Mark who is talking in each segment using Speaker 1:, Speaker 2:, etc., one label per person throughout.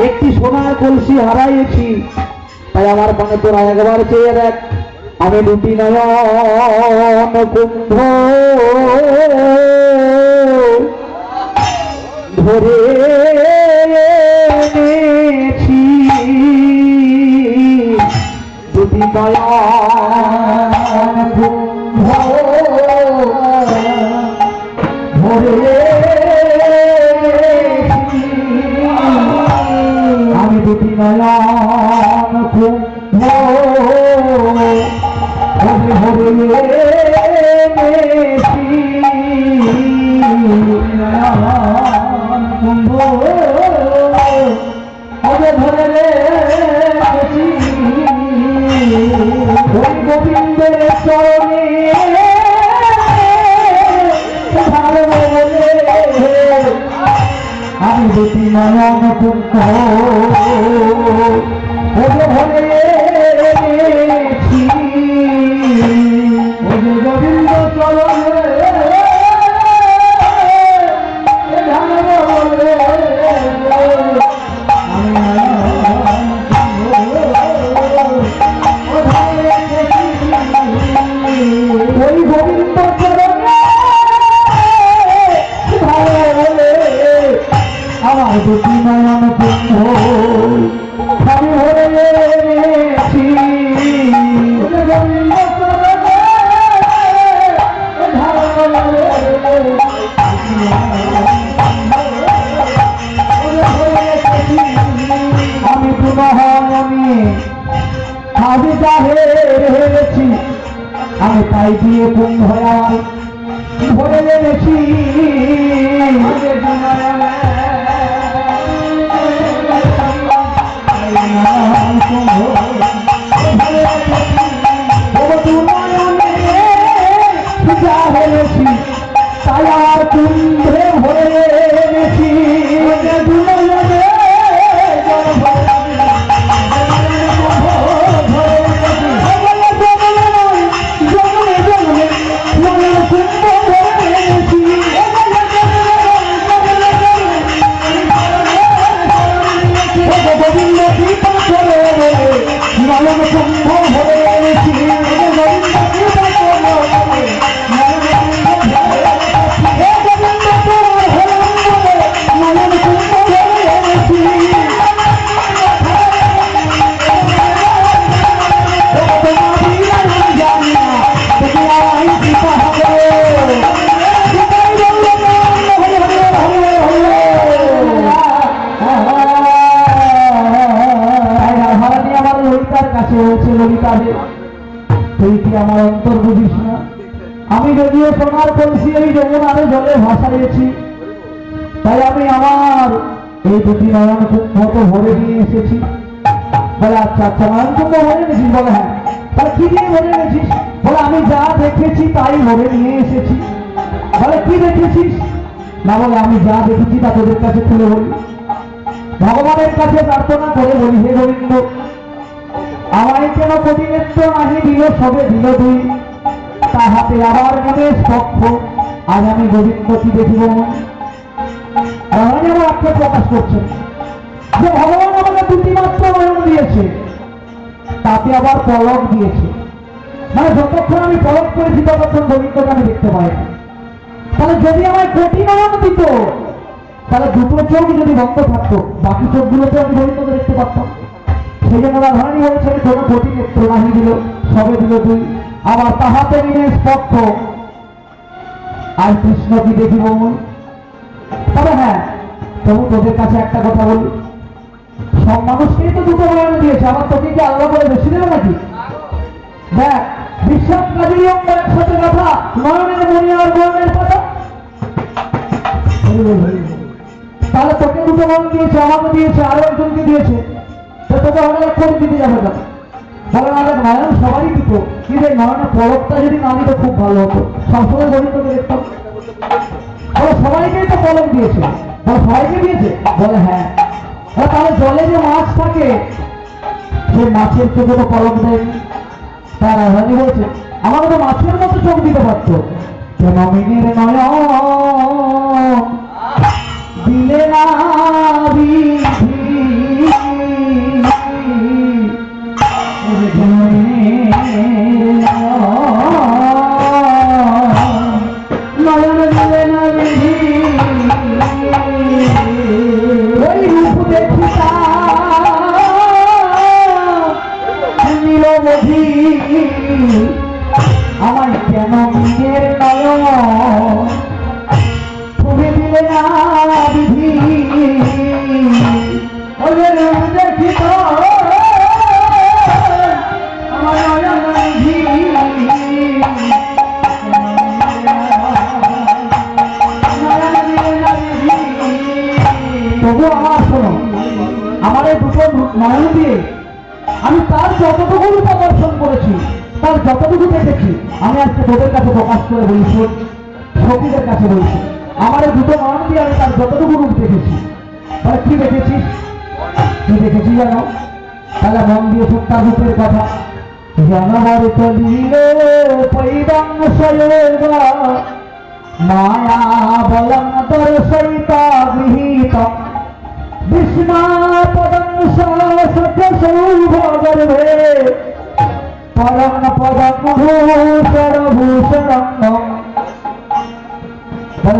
Speaker 1: একটি সোনার কলসি হারাইছি, তাই আমার মনে তোরা একবার চেয়ে দেখ, আমি দুটি নয়ন কুম্ভ ধরে এনেছি, দুটি নয়ন কুম্ভ ধরে আমি দুটি নয়ন কুম্ভ ধরে এনেছি, নয়ন কুম্ভ ধরে রেখেছি, ওই গোবিন্দের চরণে আমি দুটি নয়ন কুম্ভ ধরে এনেছি, গোবিন্দ চরণে ওই গোবিন্দ চরণে আমার দুটি নয়ন কুম্ভ আমি ধরে এনেছি, গোবিন্দ চরণে আমি পুনঃ আমি হেরেছি, আমি তাই দিয়ে কুম্ভ ধরে এনেছি, তাই আর কুম্ভে ভরে এনেছি, আমার অন্তর বুঝিস না, আমি যদিও সোনার কলসি এই যমুনারে জলে ভাসাইছি, তাই আমি আমার এই দুটি নয়ন কুম্ভ ভরে নিয়ে এসেছি। বলে আচ্ছা আচ্ছা নয়ন কুম্ভ ভরে এনেছিস? বলে হ্যাঁ। তাহলে কি দিয়ে ভরে এনেছিস? বলে আমি যা দেখেছি তাই ভরে নিয়ে এসেছি। বলে কি দেখেছিস? না বলে আমি যা দেখেছি তা তোদের কাছে তুলে বলি, ভগবানের কাছে প্রার্থনা করে বলি, হে গোবিন্দ আমায় কেন প্রতিনেত্র নাহি দিল, সবে দিল দুই, তাহাতে আবার নিমেষ পক্ষ, আজ আমি গোবিন্দ কি দেখিব। ভগবান আমার আত্ম প্রকাশ করছেন যে ভগবান আমাকে দুটি মাত্র নয়ন দিয়েছে, তাতে আবার পলক দিয়েছে, মানে যতক্ষণ আমি পলক করেছি ততক্ষণ গোবিন্দকে আমি দেখতে পাই না। তাহলে যদি আমায় কোটি নয়ন দিত, তাহলে দুটো চোখ যদি বন্ধ থাকতো, বাকি চোখগুলোতে আমি গোবিন্দকে দেখতে পারতাম। সেই জন্য রাধারানী বলেছেন কোন কোটি নেত্র নাহি দিল, সবে দিল তুই, আবার তাহাতে নিমেষ পক্ষ, আর কৃষ্ণ কি দেখিব। তবে হ্যাঁ, তবু তোদের কাছে একটা কথা বলি, সব মানুষকেই তো দুটো নয়ন দিয়েছে, আবার তোকে কি আলাদা করে বেশি দেবে নাকি? দেখ বিশ্বাস কাজেরই অঙ্গ একসাথে কথা, নয়নের মনি আর বর্ণের কথা। তাহলে তোকে দুটো নয়ন দিয়েছে, আমাকে দিয়েছে, আরো একজনকে দিয়েছে, তোকে অনেক করে দিতে যাবে না। বলে না দেখ নয়ন সবারই দিত, কিন্তু এই নয়নের পলকটা যদি না দিত খুব ভালো হতো, সবসময় গোবিন্দকে দেখতাম। বলে সবাইকেই তো পলক দিয়েছে, বলে সবাইকে দিয়েছে? বলে হ্যাঁ। তাহলে জলে যে মাছ থাকে, সেই মাছের চোখে তো পলক দেয়নি। তার রানী বলছে আমাকে তো মাছের মতো চোখ দিতে পারতো, কেন মিনের নয়ন দিলে না বিধি, কাজলের রূপ দেখিত আমার নয়নাধি তবু আমার শোনো, আমার এই দুটো নয়ন দিয়ে আমি তার যতটুকু প্রদর্শন করেছি, তার যতটুকু দেখেছি, আমি আজকে তোদের কাছে প্রকাশ করে বলছি, সখীদের কাছে বলছি, আমার এই দুটো নয়ন দিয়ে আমি তার যতটুকু রূপ দেখেছি। তাহলে কি দেখেছিস? কি দেখেছি জানো? তাহলে মন দিয়ে শোন তার রূপের কথা। জানবার তলিলে পৈবাংশয়োগা মায়া বলং দর্শয়িতা গৃহীত বিস্মাপদংশ সৌভগর্ভে পরং পদং ভূষণ ভূষণং।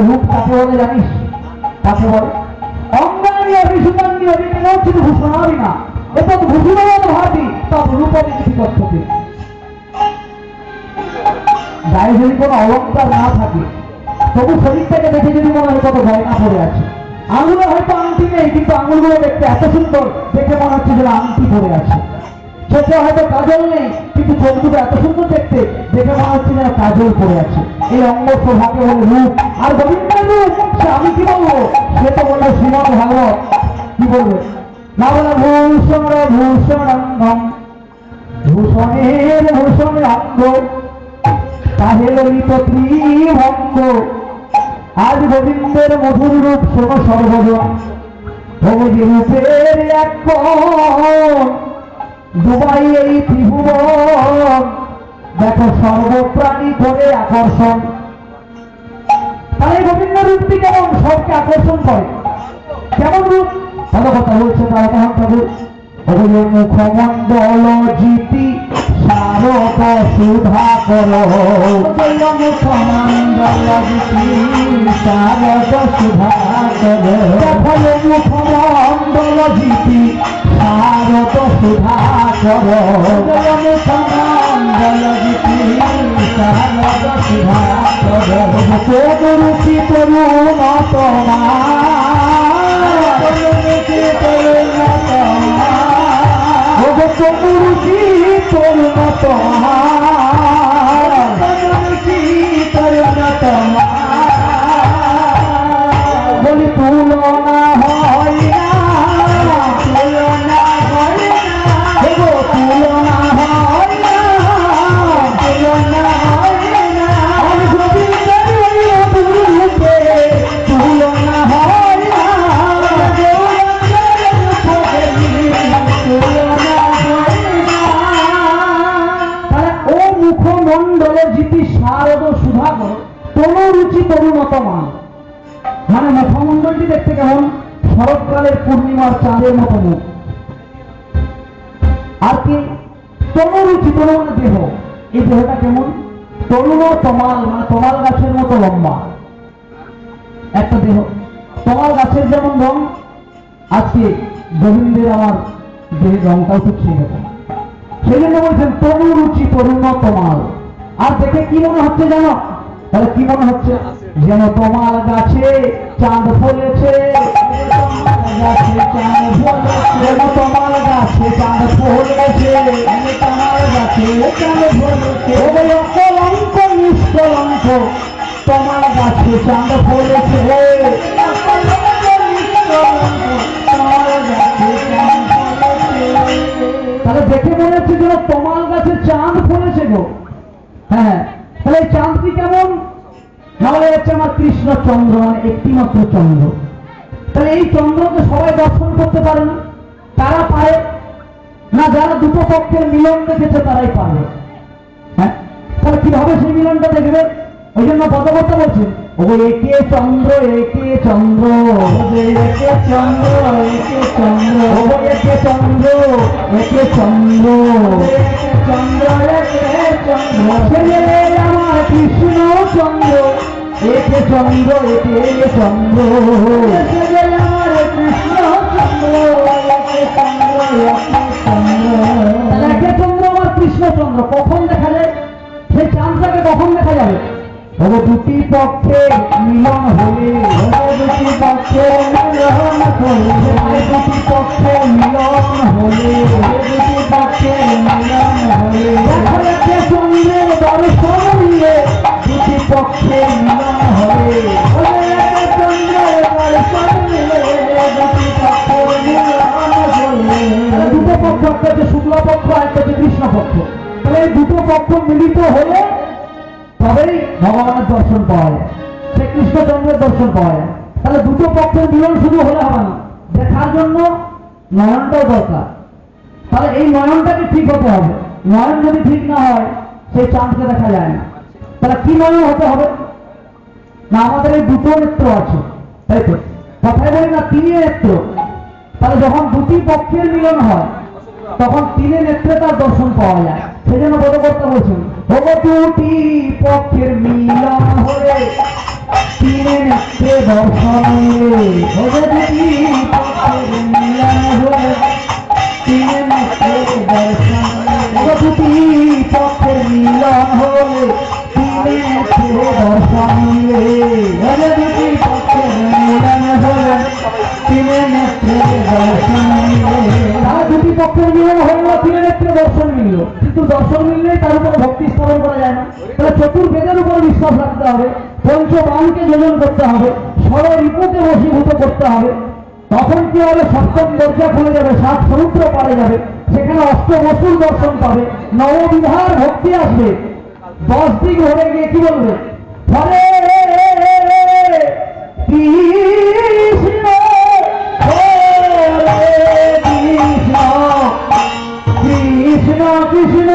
Speaker 1: রূপ কাকে বলে জানিস? কাকে বলে? অঙ্গানি অভিষুকান্নি অভিনচিত ভূষণারি না এত ভূষণবাদ ভাবি তব রূপনীতি পদ্ধতি। গায়ে যদি কোনো অলঙ্কার না থাকে, তবু শরীরটাকে দেখে যদি মনে হয় কত গয়না পড়ে আছে। আঙুলে হয়তো আংটি নেই, কিন্তু আঙুলগুলো দেখতে এত সুন্দর, দেখে মনে হচ্ছে যেন আংটি পড়ে আছে। চোখে হয়তো কাজল নেই, কিন্তু চোখ দুটো এত সুন্দর দেখতে, দেখে মনে হচ্ছে যেন কাজল পড়ে আছে। এই অঙ্গ শোভাকে বলে রূপ। আর গোবিন্দের রূপ সে আমি কি বলবো? সে তো বললো শ্রীমদ ভাগবত। কি বলবে? না বলে ভূষণ ভূষণাঙ্গম, ভূষণের ভূষণের অঙ্গ তাহে ললিত ত্রিভঙ্গ। আজ গোবিন্দের মধুর রূপ শোন সর্বজন, ভগবতী রূপের এক ডুবাই এই ত্রিভুবন, দেখো সর্বপ্রাণী করে আকর্ষণ। তাই গোবিন্দ রূপটি কেমন? সবকে আকর্ষণ করে। কেমন রূপ? ভালো কথা বলছে তারা তখন ঠাকুর। মুখমণ্ডল জিতি শারদ সুধা কর, মুখমণ্ডল জিতি শারদ সুধা কর, মুখমণ্ডল জিতি শারদ সুধা কর, মুখমণ্ডল জিতি শারদ সুধা কর। তরুচি তরুণ বলি তুলনা হয় না, তুলনা হয় না, তুলনা হয় না, তুলনা হয় না, আমি গোবিন্দের রূপে তুলনা হয় না, মুখমণ্ডলে জিতি শারদ সুধাকর তনুরুচি তরুণতমান। মানে মুখমণ্ডলটি দেখতে কেমন? শরৎকালের পূর্ণিমার চাঁদের মতো মুখ। আর কি? তনুরুচি, তনু মানে দেহ। এই দেহটা কেমন? তরুণ তমাল, মানে তমাল গাছের মতো লম্বা একটা দেহ। তমাল গাছের যেমন রং, আজকে গোবিন্দের আমার দেহের রংটাও ঠিক সেই রকম। সেই জন্য বলছেন তনুরুচি তরুণ তমাল। আর দেখে কি মনে হচ্ছে জানো? তাহলে কি মনে হচ্ছে? যেন তমাল গাছে চাঁদ ফলেছে, যেন তমাল গাছে চাঁদ ফলেছে, তমাল গাছে চাঁদ ফলেছে, অকলঙ্ক নিষ্কলঙ্ক তমাল গাছে চাঁদ ফলেছে, তাহলে দেখে মনে হচ্ছে যেন তমাল গাছে চাঁদ ফলেছে গো। হ্যাঁ, তাহলে এই চাঁদটি কেমন? নাহলে হচ্ছে আমার কৃষ্ণচন্দ্র, মানে একটি মাত্র চন্দ্র। তাহলে এই চন্দ্রকে সবাই দর্শন করতে পারে না। তারা পারে না, যারা দুটো পক্ষের মিলন দেখেছে তারাই পারে। হ্যাঁ, তাহলে কিভাবে সেই মিলনটা দেখবে? ওই জন্য পদবর্তা বলছেন, ও একে চন্দ্র, একে চন্দ্র, একে চন্দ্র, একে চন্দ্র, ও একে চন্দ্র, একে চন্দ্র, চন্দ্র, একে চন্দ্র, ছেলে আমার কৃষ্ণ চন্দ্র, একে চন্দ্র, একে চন্দ্র, ছেলে আমার কৃষ্ণ চন্দ্র, একে চন্দ্র, একে চন্দ্র। তাহলে একে চন্দ্র আমার কৃষ্ণ চন্দ্র কখন দেখা যায়? সেই চাঁদটাকে কখন দেখা যাবে? দুটি পক্ষে মিলন হলে, দুটি পক্ষে মিলন হলে দুটি পক্ষের মিলন হলে, দুটি পক্ষের মিলন হলে, দেখা যাচ্ছে চন্দ্রের দর্শন মিলে দুটি পক্ষের মিলন হলে, চন্দ্রের দর্শন মিলে দুটি পক্ষের মিলন হলে। দুটো পক্ষ, একটা হচ্ছে শুক্লা পক্ষ, একটা হচ্ছে কৃষ্ণ পক্ষ। তাহলে এই দুটো পক্ষ মিলিত হলে তবেই ভগবানের দর্শন পাওয়া যায়, সে কৃষ্ণচন্দ্রের দর্শন পাওয়া যায়। তাহলে দুটো পক্ষের মিলন শুধু হলে হবে না, দেখার জন্য নয়নটাও দরকার। তাহলে এই নয়নটাকে ঠিক হতে হবে, নয়ন যদি ঠিক না হয় সেই চাঁদকে দেখা যায় না। তাহলে কি নয়ন হতে হবে না? আমাদের এই দুটো নেত্র আছে, তাই তো? কথায় বলি না তিনে নেত্র। তাহলে যখন দুটি পক্ষের মিলন হয় তখন তিনে নেত্রে তার দর্শন পাওয়া যায়। সেই জন্য বোধকর্তা বলছেন, দুটি পক্ষের মিলন হলে তিনে নেত্রে দর্শন মিলে, দুটি পক্ষের মিলন হলে তিনে নেত্রে দর্শন মিলে, দুটি পক্ষের মিলন হলে তিনে নেত্রে দর্শন মিলে, দুটি পক্ষের মিলন হলে তিনে নেত্রে দর্শন মিলে। তারা দুটি পক্ষের মিলন হলো, তিনে নেত্রে দর্শন মিলল, কিন্তু দর্শন মিললেই তার উপরে ভক্তি স্থাপন করা যায় না। তাহলে চতুর্বেদের উপরে বিশ্বাস রাখতে হবে, পঞ্চবাণকে যোজন করতে হবে, ষড়রিপুকে বশীভূত করতে হবে। তখন কি হবে? সপ্তম দরজা খুলে যাবে, সাত সমুদ্র পারে যাবে, সেখানে অষ্টবসুর দর্শন পাবে, নববিধার ভক্তি আসবে। 10 দিক হয়ে গিয়ে কি বলবে? হরে কৃষ্ণ হরে কৃষ্ণ, কৃষ্ণ কৃষ্ণ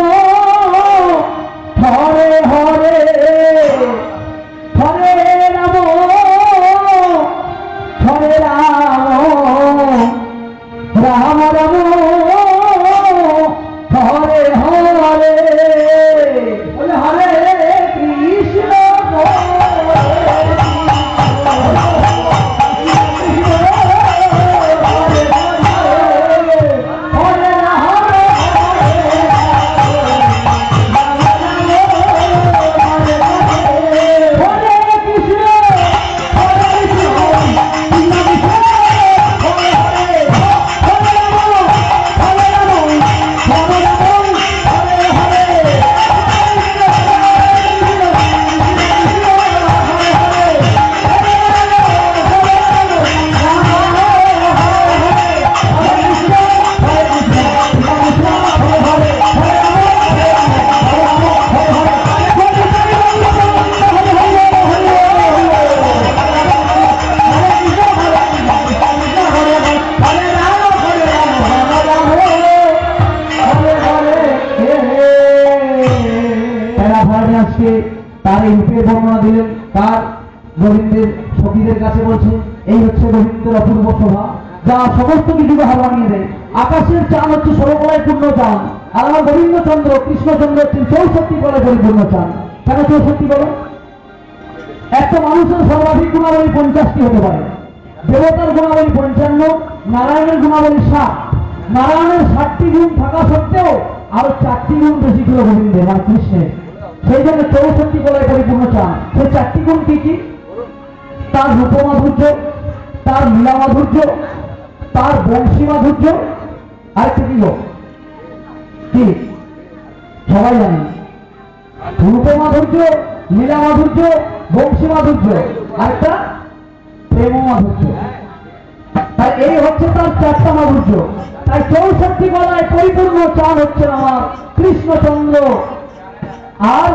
Speaker 1: হরে হরে, হরে রাম হরে রাম, রাম রাম হরে হরে, বলে হরে কৃষ্ণ তার এই রূপের বর্ণনা দিলেন। তার গোবিন্দের সখীদের কাছে বলছে, এই হচ্ছে গোবিন্দের অপূর্ব শোভা, যা সমস্ত কিছুকে হার বানিয়ে দেয়। আকাশের চাঁদ হচ্ছে 16 কলায় পূর্ণ চাঁদ, আর আমার গোবিন্দচন্দ্র কৃষ্ণচন্দ্র হচ্ছেন 64 কলায় পরিপূর্ণ চাঁদ। কেন 64 বলো? একটা মানুষের সর্বাধিক গুণাবলী 50টি হতে পারে, দেবতার গুণাবলী 55, নারায়ণের গুণাবলী 7। নারায়ণের 60টি গুণ থাকা সত্ত্বেও আরো 4টি গুণ বেশি ছিল গোবিন্দের, মানে কৃষ্ণের। সেই জন্য 64 কলায় পরিপূর্ণ চান। সেই 4টি গুণ কি কি? তার রূপ মাধুর্য, তার লীলা মাধুর্য, তার বংশী মাধুর্য, আরেকটা কি গো? কি সবাই জানেন? রূপ মাধুর্য, লীলা মাধুর্য, বংশী মাধুর্য, আরেকটা প্রেম মাধুর্য। তাই এই হচ্ছে তার 4টা মাধুর্য। তাই 64 কলায় পরিপূর্ণ চান হচ্ছে আমার কৃষ্ণচন্দ্র। আর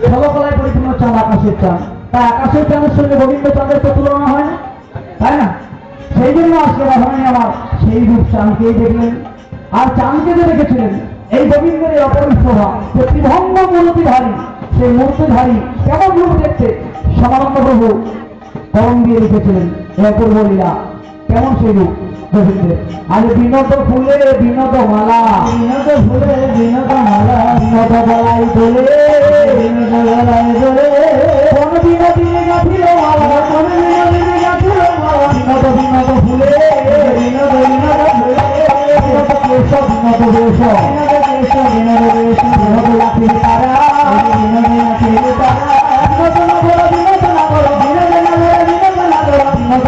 Speaker 1: 16 কলায় পরিপূর্ণ চাঁদ আকাশের চাঁদ। তাই আকাশের চাঁদের সঙ্গে গোবিন্দ চাঁদের তো তুলনা হয় না, তাই না? সেই জন্য আজকে রাধারানী আমার সেই রূপ চাঁদকেই দেখলেন। আর চাঁদকে যে দেখেছিলেন এই গোবিন্দের এই অপরূপ শোভা, যে ত্রিভঙ্গ মূর্তিধারী, সেই মূর্তিধারী কেমন রূপ দেখতে সমানন্দ প্রভু কলম দিয়ে লিখেছিলেন এই অপূর্ব লীলা। কেমন সেই রূপ গোবিন্দের? আজ বিনোদ ফুলে বিনোদ মালা, বিনোদ ফুলে বিনোদ মালা, বিনোদ গলায় দোলে, বিনোদ গলায় দোলে, কোন বিনোদিনী গাঁথিল মালা, কোন বিনোদিনী গাঁথিল মালা, বিনোদ বিনোদ ফুলে বিনোদ বিনোদ ফুলে, বিনোদ কেশ বিনোদ বেশ, বিনোদ কেশ বিনোদ বেশ, বিনোদ লাঠির তারা, বিনোদ লাঠির তারা, বিনোদ নগর বিনোদ নগর, বিনোদ নগর বিনোদ নগর, বিনোদ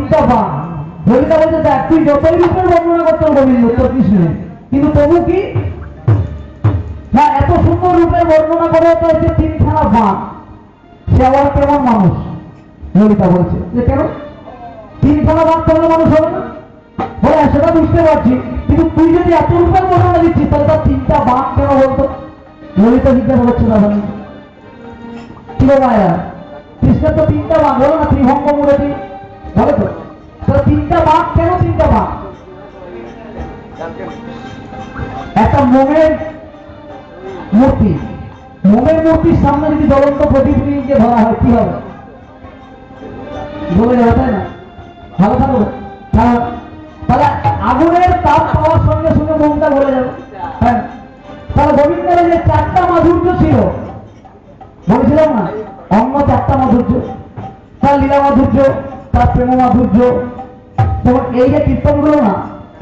Speaker 1: তিনটা বান। ললিতা বলছে দেখ তুই যতই রূপের বর্ণনা করতেন গোবিন্দ তোর কৃষ্ণের, কিন্তু তবু কি না এত সুন্দর রূপের বর্ণনা করে তো হচ্ছে তিনখানা বান, সে আবার কেমন মানুষ? ললিতা বলছে যে কেন তিনখানা বান করলে মানুষ হবে না? বলে সেটা বুঝতে পারছি, কিন্তু তুই যদি এত রূপের বর্ণনা দিচ্ছিস তাহলে তার তিনটা বান কেন বলতো? ললিতা জিজ্ঞাসা করছে দাদা কি মায়া কৃষ্ণের তো তিনটা বান, বলো না ত্রিভঙ্গ মূর্তি বলে তো, তাহলে তিনটা বান কেন তিনটা বান? একটা মোমের মূর্তি, মোমের মূর্তির সামনে যদি জ্বলন্ত প্রদীপ নিয়ে ধরা হয় কি হবে? জ্বলে যাবে তাই না? ভালো থাকবে। তাহলে আগুনের তাপ পাওয়ার সঙ্গে সঙ্গে মোমটা গলে যাবে। হ্যাঁ, তাহলে গোবিন্দের যে চারটা মাধুর্য ছিল বলেছিলাম না, অন্য চারটা মাধুর্য, তার লীলা মাধুর্য, তার প্রেম মাধুর্য। যেমন এই যে কীর্তনগুলো না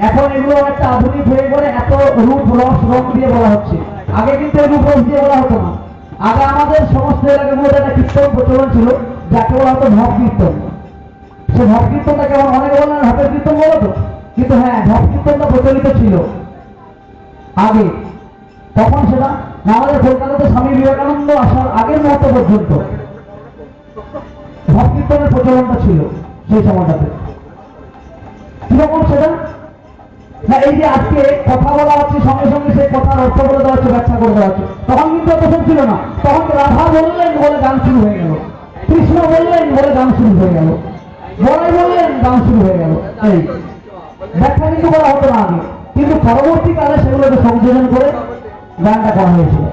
Speaker 1: এখন এগুলো একটা আধুনিক হয়ে পড়ে, এত রূপ রস রং দিয়ে বলা হচ্ছে। আগে কিন্তু এই রূপ রস দিয়ে বলা হতো না। আগে আমাদের সমস্ত এলাকাগুলোতে একটা কীর্তন প্রচলন ছিল যাকে বলা হতো ভাব কীর্তন। সে ভাব কীর্তনটা কেমন অনেকে বললেন হাতের কীর্তন বলো তো, কিন্তু হ্যাঁ ভাব কীর্তনটা প্রচলিত ছিল আগে। তখন সেটা আমাদের কলকাতাতে স্বামী বিবেকানন্দ আসার আগের মুহূর্ত পর্যন্ত ভাব কীর্তনের প্রচলনটা ছিল সেই সময়টাতে। কিরকম সেটা না, এই যে আজকে কথা বলা হচ্ছে সঙ্গে সঙ্গে সেই কথার অর্থ বলে দেওয়া হচ্ছে, ব্যাখ্যা করে দেওয়া হচ্ছে। তখন কিন্তু এত ছিল না। তখন রাধা বললেন বলে গান শুরু হয়ে গেল, কৃষ্ণ বললেন বলে গান শুরু হয়ে গেল, বলাই বললেন গান শুরু হয়ে গেল। এই ব্যাখ্যা কিন্তু করা হতো না আগে, কিন্তু পরবর্তীকালে সেগুলোকে সংযোজন করে গানটা করা হয়েছিল।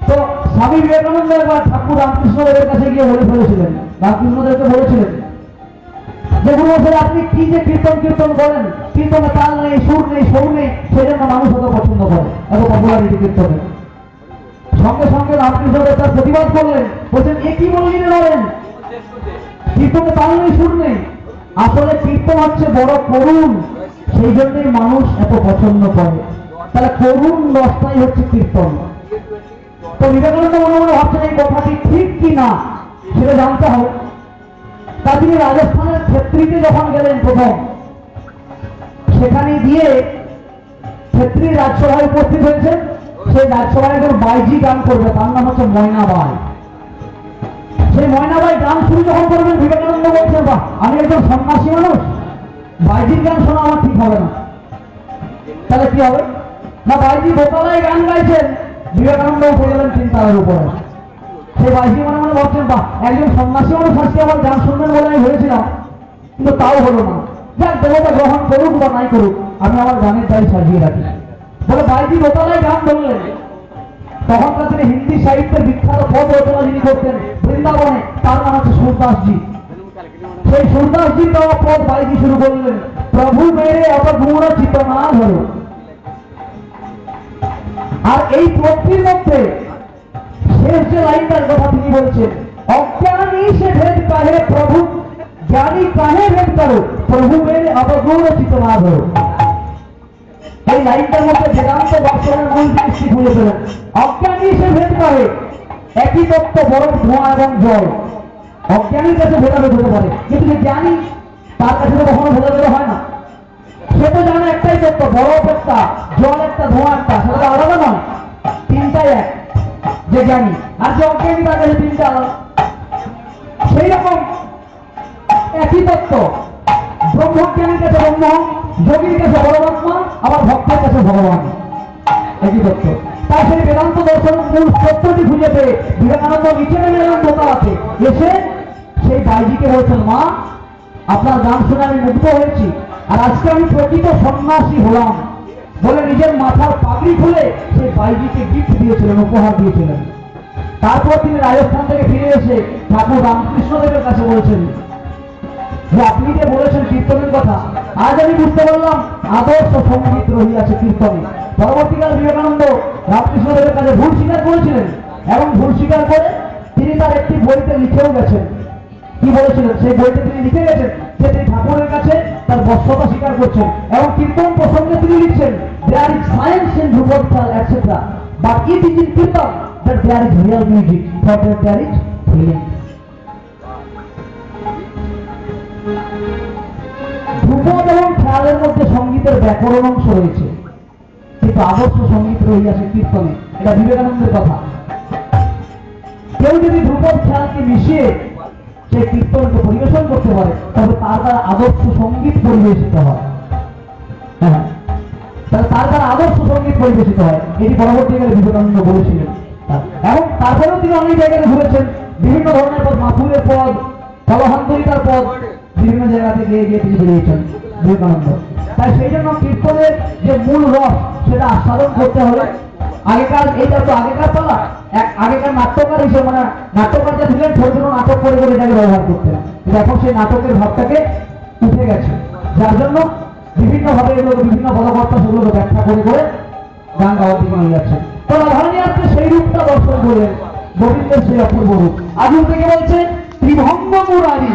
Speaker 1: তো স্বামী বিবেকানন্দ একবার ঠাকুর রামকৃষ্ণদেবের কাছে গিয়ে বলে ফেলেছিলেন, রামকৃষ্ণদেবকে বলেছিলেন যেগুলো আপনি কি যে কীর্তন কীর্তন করেন, কীর্তনে তাল নেই, সুর নেই, সুর নেই, সেই জন্য মানুষ এত পছন্দ করে, এত পপুলারিটি কীর্তনে। সঙ্গে সঙ্গে রামকৃষ্ণদেব তার প্রতিবাদ করলেন, বলছেন এ কি বললেন বলেন, কীর্তনে তাল নেই, সুর নেই। আসলে কীর্তন হচ্ছে বড় করুণ, সেই জন্যই মানুষ এত পছন্দ করে। তাহলে করুণ রসটাই হচ্ছে কীর্তন। তো বিবেকানন্দ মনে মনে ভাবছেন এই কথাটি ঠিক কি না সেটা জানতে হবে। তা তিনি রাজস্থানের ক্ষেত্রীতে যখন গেলেন প্রথম, সেখানে গিয়ে ক্ষেত্রী রাজসভায় উপস্থিত হয়েছেন। সেই রাজসভায় একজন বাইজি গান করবে, তার নাম হচ্ছে ময়নাবাই। সেই ময়নাবাই গান শুরু যখন করবেন, বিবেকানন্দ বলছেন বাহ আমি একজন সন্ন্যাসী মানুষ, বাইজির গান শোনা আমার ঠিক হবে না। তাহলে কি হবে না, বাইজি দোতলায় গান গাইছেন, বিবেকানন্দ উঠে গেলেন তিনতলার উপরে। সেই বাইজি মনে মনে ভাবছেন বাহ একজন সন্ন্যাসী মানুষ আজকে আমার গান শুনবেন বলে আমি ভেবেছিলাম, কিন্তু তাও হলো না। যাক দেবতা গ্রহণ করুক বা নাই করুক, আমি আমার গানের দায়ী সাজিয়ে রাখি বলে বাইজি দোতলায় গান ধরলেন। তখনকার তিনি হিন্দি সাহিত্যের বিখ্যাত পদ রচনা যিনি করতেন বৃন্দাবনে, তার নাম হচ্ছে সুরদাসজি। সেই সুরদাসজি দেওয়া পদ বাইজি শুরু করলেন, প্রভু মেরে অপগুণ চিতনা ধরো। আর এই পদটির মধ্যে শেষ যে লাইনটার কথা তিনি বলছেন, অজ্ঞানী সে ভেদ কাহে প্রভু জ্ঞানী কাহে ভেদ করো, প্রভু মেরে অপগুণ চিতনা ধরো। এই লাইনটার মধ্যে বেদান্ত দর্শনের মূল জিনিসটি খুঁজে পেলেন। অজ্ঞানী সে ভেদ করে, একই তত্ত্ব বরফ ধোঁয়া এবং জল। অজ্ঞানীর কাছে ভেদাভেদ হতে পারে, কিন্তু যে জ্ঞানী তার কাছে তো কখনো ভেদাভেদ হয় না। সে তো জানে একটাই তত্ত্ব, বরফ একটা, জল একটা, ধোঁয়া একটা, সেটা আলাদা নয়, তিনটাই এক। যে জ্ঞানী আর যে অজ্ঞানী তার কাছে তিনটা আলাদা। সেই রকম একই তত্ত্ব ব্রহ্মজ্ঞানীর কাছে ব্রহ্ম, যোগীর কাছে পরমাত্মা, আবার ভক্তের কাছে ভগবান, একই তত্ত্ব। তাই সেই বেদান্ত দর্শনের মূল তত্ত্বটি খুঁজে পেয়ে বিবেকানন্দ নিচে নেমে এলেন দোতলাতে, এসে সেই বাইজিকে বলছেন মা আপনার গান শুনে আমি মুগ্ধ হয়েছি, আর আজকে আমি প্রকৃত সন্ন্যাসী হলাম বলে নিজের মাথার পাগড়ি খুলে সেই বাইজিকে গিফট দিয়েছিলেন, উপহার দিয়েছিলেন। তারপর তিনি রাজস্থান থেকে ফিরে এসে ঠাকুর রামকৃষ্ণদেবের কাছে বলছেন যে আপনি যে বলেছেন কীর্তনের কথা, আজ আমি বুঝতে পারলাম আদর্শ সঙ্গীত রহিয়াছে কীর্তনে। পরবর্তীকালে বিবেকানন্দ রামকৃষ্ণদেবের কাছে ভুল স্বীকার করেছিলেন, এবং ভুল স্বীকার করে তিনি তার একটি বইতে লিখেও গেছেন। কি বলেছিলেন সেই বইতে তিনি লিখে গেছেন যে তিনি ঠাকুরের কাছে তার বশ্যতা স্বীকার করছেন, এবং কীর্তন প্রসঙ্গে তিনি লিখছেন there is science in dhrupad tal etcetera, but it is in kirtan that there is real music, for there is feeling. Dhrupad এবং খেয়ালের মধ্যে সঙ্গীতের ব্যাকরণ অংশ রয়েছে, কিন্তু আদর্শ সঙ্গীত রহিয়াছে কীর্তনে। এটা বিবেকানন্দের কথা। কেউ যদি ধ্রুপদ খেয়ালকে মিশিয়ে সে কীর্তনকে পরিবেশন করতে পারে, তবে তার দ্বারা আদর্শ সঙ্গীত পরিবেশিত হয়। হ্যাঁ, তাহলে তার দ্বারা আদর্শ সঙ্গীত পরিবেশিত হয়, এটি পরবর্তীকালে বিবেকানন্দ বলেছিলেন। এবং তারপরেও তিনি অনেক জায়গায় ঘুরেছেন, বিভিন্ন ধরনের পদ, মাথুরের পদ, কলহান্তরিতার পদ বিভিন্ন জায়গাতে গিয়ে গিয়ে তিনি বেরিয়েছেন বিবেকানন্দ। তাই সেই জন্য কীর্তনের যে মূল রস সেটা আস্বাদন করতে হলে আগেকার, এইটা তো আগেকার পালা, আগেকার নাট্যকার হিসেবে, মানে নাট্যকার যা ছিলেন ছোট ছোট নাটক করে করে এটাকে ব্যবহার করতেন, কিন্তু এখন সেই নাটকের ভাবটাকে উঠে গেছে, যার জন্য বিভিন্ন ভাবে এগুলো বিভিন্ন পদকর্তা সেগুলো ব্যাখ্যা করে করে গান গাওয়ার দিকে নিয়ে যাচ্ছে। তো রাধারানী আজকে সেই রূপটা দর্শন করলেন, গোবিন্দের সেই অপূর্ব রূপ। আজও থেকে বলছে ত্রিভঙ্গ মুরারি